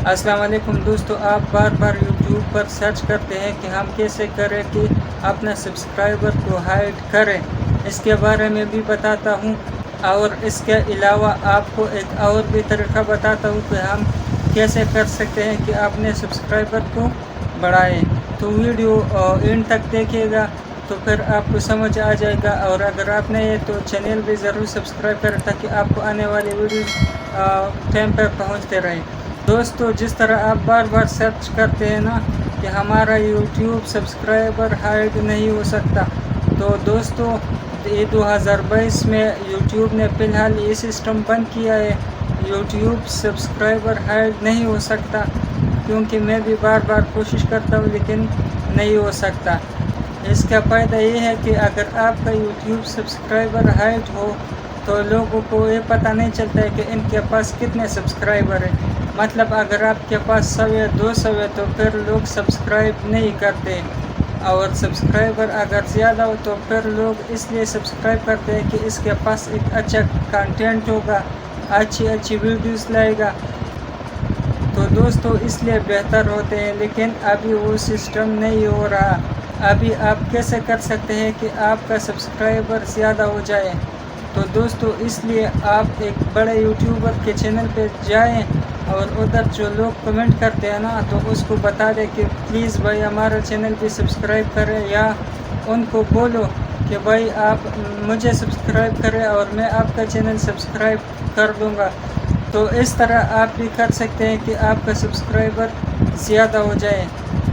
अस्सलाम वालेकुम दोस्तों, आप बार बार यूट्यूब पर सर्च करते हैं कि हम कैसे करें कि अपने सब्सक्राइबर को हाइड करें। इसके बारे में भी बताता हूँ और इसके अलावा आपको एक और भी तरीका बताता हूँ कि हम कैसे कर सकते हैं कि अपने सब्सक्राइबर को बढ़ाएं। तो वीडियो एंड तक देखिएगा तो फिर आपको समझ आ जाएगा। और अगर आप नए हैं तो चैनल भी ज़रूर सब्सक्राइब करें ताकि आपको आने वाली वीडियो टाइम पर पहुँचते रहें। दोस्तों, जिस तरह आप बार बार सर्च करते हैं ना कि हमारा यूट्यूब सब्सक्राइबर हाइड नहीं हो सकता, तो दोस्तों ये 2022 में यूट्यूब ने फ़िलहाल ये सिस्टम बंद किया है। यूट्यूब सब्सक्राइबर हाइड नहीं हो सकता, क्योंकि मैं भी बार बार कोशिश करता हूँ लेकिन नहीं हो सकता। इसका फ़ायदा ये है कि अगर आपका यूट्यूब सब्सक्राइबर हाइड हो तो लोगों को ये पता नहीं चलता है कि इनके पास कितने सब्सक्राइबर हैं। मतलब अगर आपके पास 100 या 200 है तो फिर लोग सब्सक्राइब नहीं करते, और सब्सक्राइबर अगर ज़्यादा हो तो फिर लोग इसलिए सब्सक्राइब करते हैं कि इसके पास एक अच्छा कंटेंट होगा, अच्छी वीडियोस लाएगा, तो दोस्तों इसलिए बेहतर होते हैं। लेकिन अभी वो सिस्टम नहीं हो रहा। अभी आप कैसे कर सकते हैं कि आपका सब्सक्राइबर ज़्यादा हो जाए? तो दोस्तों इसलिए आप एक बड़े यूट्यूबर के चैनल पे जाएं और उधर जो लोग कमेंट करते हैं ना, तो उसको बता दें कि प्लीज़ भाई हमारा चैनल भी सब्सक्राइब करें, या उनको बोलो कि भाई आप मुझे सब्सक्राइब करें और मैं आपका चैनल सब्सक्राइब कर दूंगा। तो इस तरह आप भी कर सकते हैं कि आपका सब्सक्राइबर ज़्यादा हो जाए।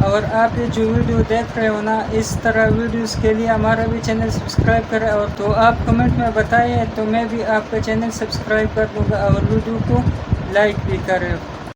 और आप ये जो वीडियो देख रहे हो ना, इस तरह वीडियोस के लिए हमारा भी चैनल सब्सक्राइब करें, और तो आप कमेंट में बताइए तो मैं भी आपका चैनल सब्सक्राइब कर दूंगा और वीडियो को लाइक भी करें।